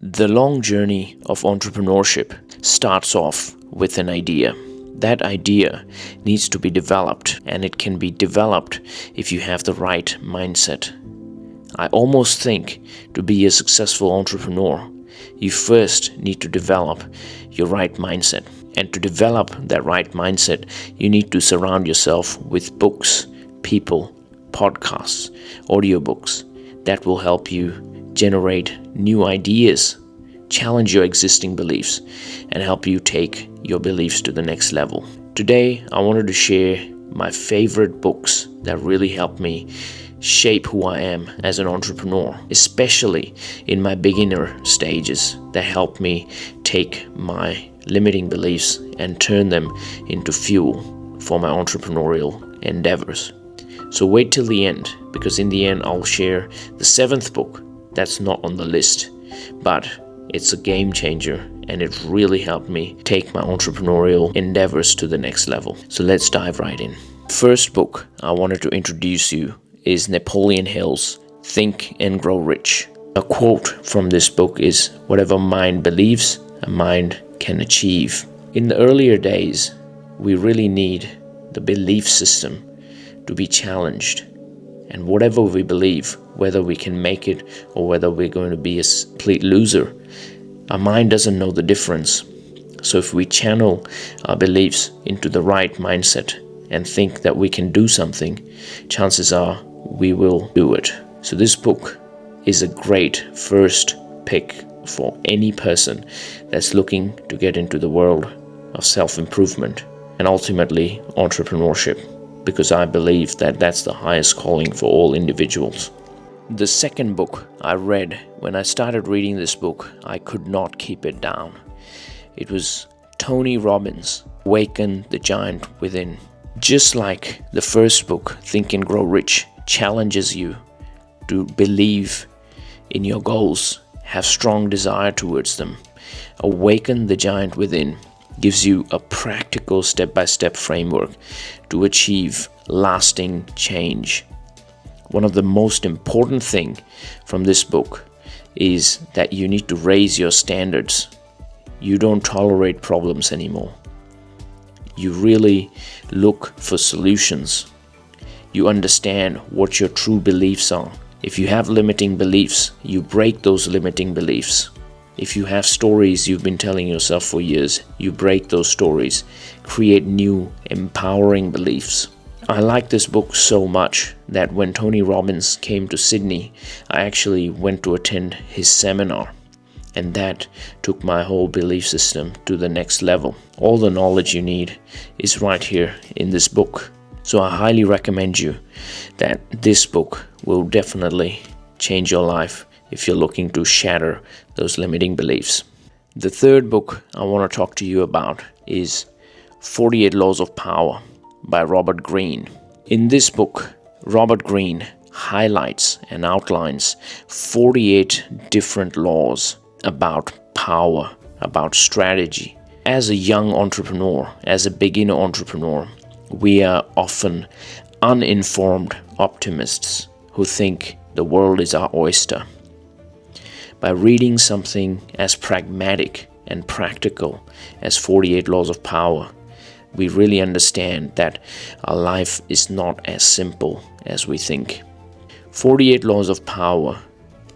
The long journey of entrepreneurship starts off with an idea. That idea needs to be developed, and it can be developed if you have the right mindset. I almost think to be a successful entrepreneur, you first need to develop your right mindset. And to develop that right mindset, you need to surround yourself with books, people, podcasts, audiobooks that will help you generate new ideas, challenge your existing beliefs, and help you take your beliefs to the next level. Today, I wanted to share my favorite books that really helped me shape who I am as an entrepreneur, especially in my beginner stages, that helped me take my limiting beliefs and turn them into fuel for my entrepreneurial endeavors. So wait till the end, because in the end I'll share the seventh book that's not on the list, but it's a game changer and it really helped me take my entrepreneurial endeavors to the next level. So let's dive right in. First book I wanted to introduce you is Napoleon Hill's Think and Grow Rich. A quote from this book is, "Whatever mind believes, a mind can achieve." In the earlier days, we really need the belief system to be challenged. And whatever we believe, whether we can make it or whether we're going to be a complete loser, our mind doesn't know the difference. So if we channel our beliefs into the right mindset and think that we can do something, chances are we will do it. So this book is a great first pick for any person that's looking to get into the world of self-improvement and ultimately entrepreneurship, because I believe that that's the highest calling for all individuals. The second book I read, when I started reading this book, I could not keep it down. It was Tony Robbins' Awaken, the Giant Within. Just like the first book, Think and Grow Rich, challenges you to believe in your goals, have strong desire towards them. Awaken, the Giant Within gives you a practical step-by-step framework to achieve lasting change. One of the most important things from this book is that you need to raise your standards. You don't tolerate problems anymore. You really look for solutions. You understand what your true beliefs are. If you have limiting beliefs, you break those limiting beliefs. If you have stories you've been telling yourself for years, you break those stories, create new, empowering beliefs. I like this book so much that when Tony Robbins came to Sydney, I actually went to attend his seminar, and that took my whole belief system to the next level. All the knowledge you need is right here in this book. So I highly recommend you that this book will definitely change your life if you're looking to shatter those limiting beliefs. The third book I want to talk to you about is 48 Laws of Power by Robert Greene. In this book, Robert Greene highlights and outlines 48 different laws about power, about strategy. As a young entrepreneur, as a beginner entrepreneur, we are often uninformed optimists who think the world is our oyster. By reading something as pragmatic and practical as 48 Laws of Power, we really understand that our life is not as simple as we think. 48 Laws of Power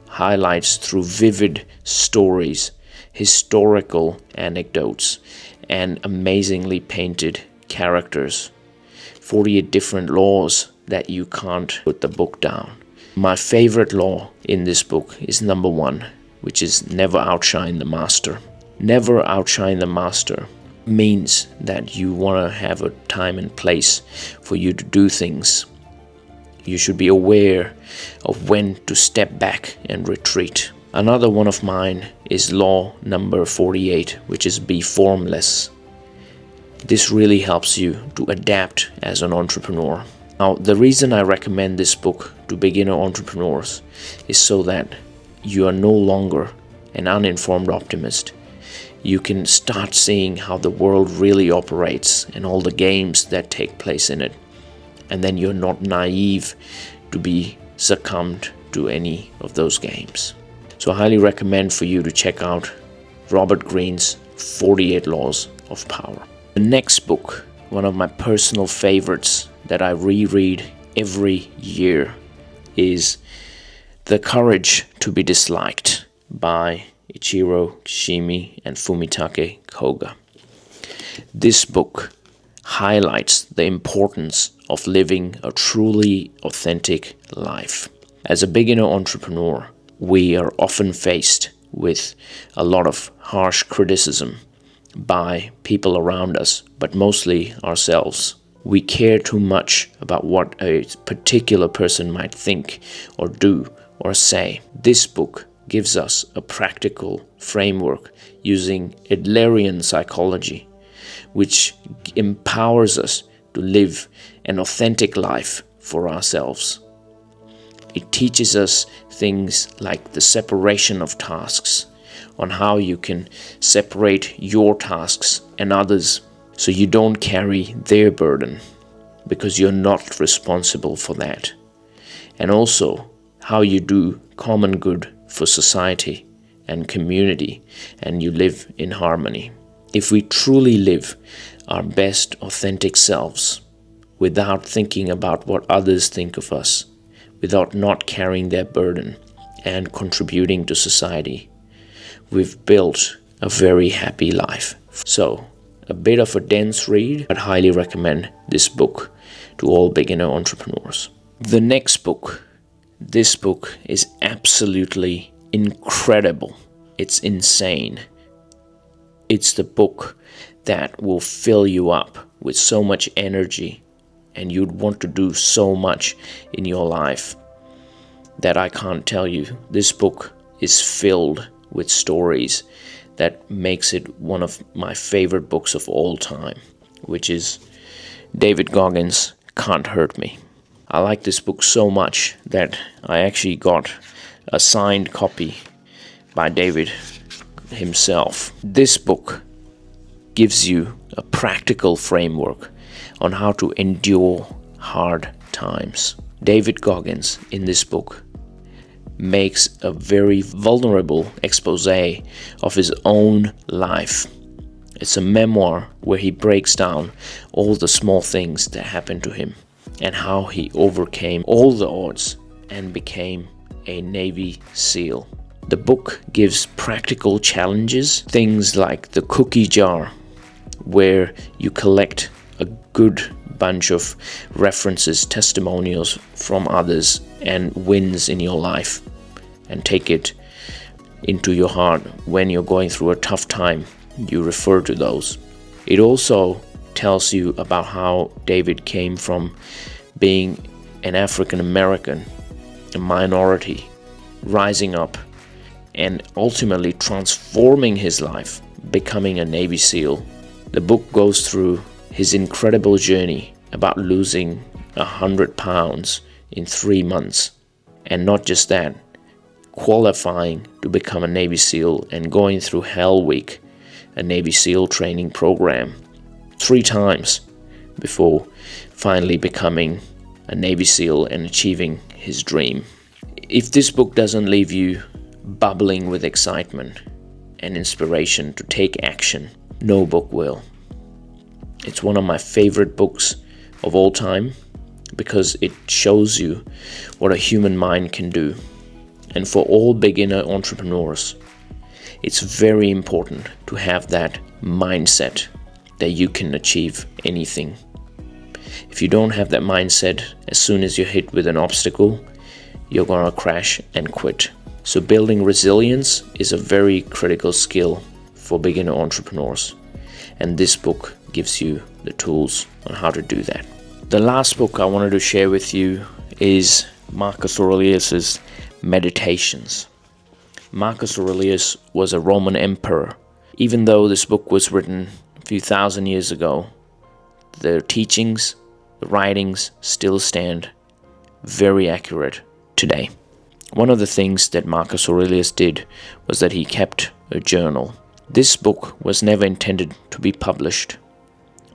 highlights through vivid stories, historical anecdotes, and amazingly painted characters. 48 different laws that you can't put the book down. My favorite law in this book is number 1, which is never outshine the master. Never outshine the master means that you want to have a time and place for you to do things. You should be aware of when to step back and retreat. Another one of mine is law number 48, which is be formless. This really helps you to adapt as an entrepreneur. Now, the reason I recommend this book to beginner entrepreneurs is so that you are no longer an uninformed optimist. You can start seeing how the world really operates and all the games that take place in it. And then you're not naive to be succumbed to any of those games. So I highly recommend for you to check out Robert Greene's 48 Laws of Power. The next book, one of my personal favorites that I reread every year, is The Courage to be Disliked by Ichiro Kishimi and Fumitake Koga. This book highlights the importance of living a truly authentic life. As a beginner entrepreneur, we are often faced with a lot of harsh criticism by people around us, but mostly ourselves. We care too much about what a particular person might think or do or say. This book gives us a practical framework using Adlerian psychology, which empowers us to live an authentic life for ourselves. It teaches us things like the separation of tasks, on how you can separate your tasks and others so you don't carry their burden because you're not responsible for that. And also how you do common good for society and community and you live in harmony. If we truly live our best authentic selves without thinking about what others think of us, without not carrying their burden and contributing to society, we've built a very happy life. So, a bit of a dense read, but highly recommend this book to all beginner entrepreneurs. The next book, this book is absolutely incredible. It's insane. It's the book that will fill you up with so much energy and you'd want to do so much in your life that I can't tell you. This book is filled with stories that makes it one of my favorite books of all time, which is David Goggins' Can't Hurt Me. I like this book so much that I actually got a signed copy by David himself. This book gives you a practical framework on how to endure hard times. David Goggins in this book makes a very vulnerable expose of his own life. It's a memoir where he breaks down all the small things that happened to him and how he overcame all the odds and became a Navy SEAL. The book gives practical challenges, things like the cookie jar, where you collect a good bunch of references, testimonials from others and wins in your life and take it into your heart. When you're going through a tough time, you refer to those. It also tells you about how David came from being an African American, a minority, rising up and ultimately transforming his life, becoming a Navy SEAL. The book goes through his incredible journey about losing 100 pounds in 3 months. And not just that, qualifying to become a Navy SEAL and going through Hell Week, a Navy SEAL training program, 3 times before finally becoming a Navy SEAL and achieving his dream. If this book doesn't leave you bubbling with excitement and inspiration to take action, no book will. It's one of my favorite books of all time because it shows you what a human mind can do. And for all beginner entrepreneurs, it's very important to have that mindset that you can achieve anything. If you don't have that mindset, as soon as you're hit with an obstacle, you're gonna crash and quit. So building resilience is a very critical skill for beginner entrepreneurs. And this book gives you the tools on how to do that. The last book I wanted to share with you is Marcus Aurelius's Meditations. Marcus Aurelius was a Roman emperor. Even though this book was written a few thousand years ago, the teachings, the writings still stand very accurate today. One of the things that Marcus Aurelius did was that he kept a journal. This book was never intended to be published,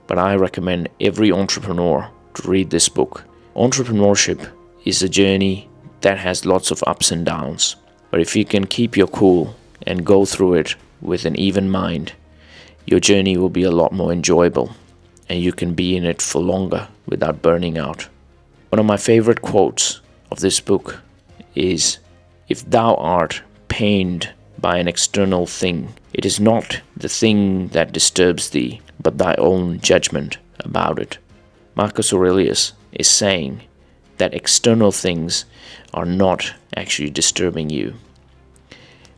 but I recommend every entrepreneur to read this book. Entrepreneurship is a journey that has lots of ups and downs. But if you can keep your cool and go through it with an even mind, your journey will be a lot more enjoyable, and you can be in it for longer without burning out. One of my favorite quotes of this book is, "If thou art pained by an external thing, it is not the thing that disturbs thee, but thy own judgment about it." Marcus Aurelius is saying that external things are not actually disturbing you.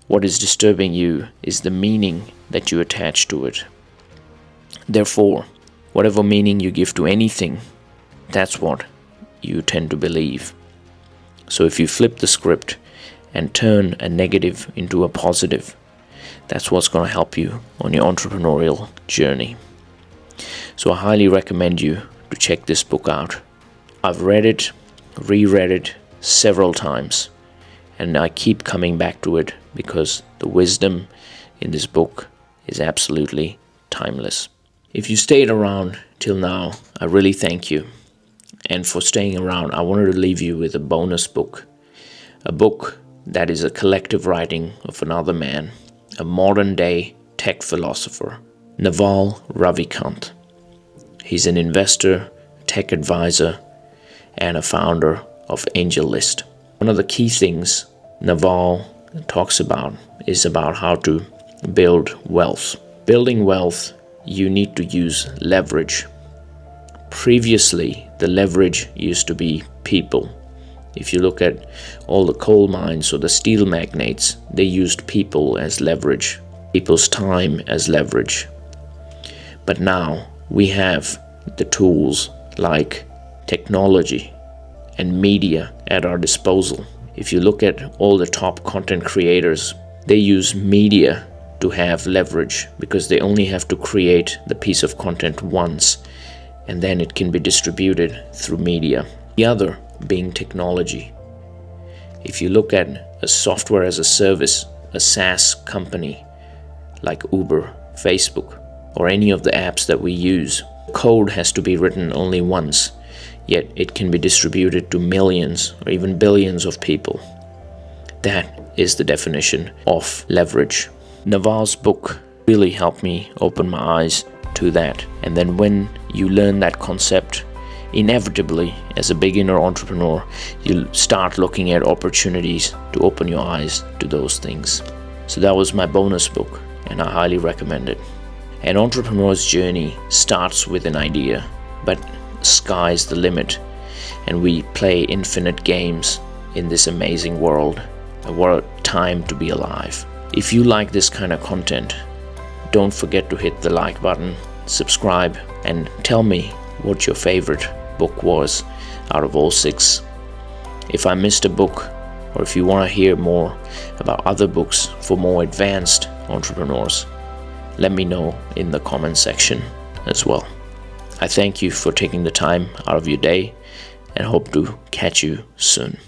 What is disturbing you is the meaning that you attach to it. Therefore, whatever meaning you give to anything, that's what you tend to believe. So if you flip the script and turn a negative into a positive, that's what's going to help you on your entrepreneurial journey. So I highly recommend you to check this book out. I've read it, reread it several times, and I keep coming back to it because the wisdom in this book is absolutely timeless. If you stayed around till now, I really thank you. And for staying around, I wanted to leave you with a bonus book. A book that is a collective writing of another man, a modern-day tech philosopher, Naval Ravikant. He's an investor, tech advisor, and a founder of AngelList. One of the key things Naval talks about is about how to build wealth. Building wealth, you need to use leverage. Previously, the leverage used to be people. If you look at all the coal mines or the steel magnates, they used people as leverage, people's time as leverage. But now we have the tools like technology and media at our disposal. If you look at all the top content creators, they use media to have leverage because they only have to create the piece of content once, and then it can be distributed through media. The other being technology. If you look at a software as a service, a SaaS company like Uber, Facebook, or any of the apps that we use, code has to be written only once, yet it can be distributed to millions or even billions of people. That is the definition of leverage. Naval's book really helped me open my eyes to that. And then when you learn that concept, inevitably, as a beginner entrepreneur, you'll start looking at opportunities to open your eyes to those things. So that was my bonus book, and I highly recommend it. An entrepreneur's journey starts with an idea, but sky's the limit, and we play infinite games in this amazing world. What a time to be alive. If you like this kind of content, don't forget to hit the like button, subscribe, and tell me what your favorite book was out of all 6. If I missed a book, or if you want to hear more about other books for more advanced entrepreneurs, let me know in the comment section as well. I thank you for taking the time out of your day and hope to catch you soon.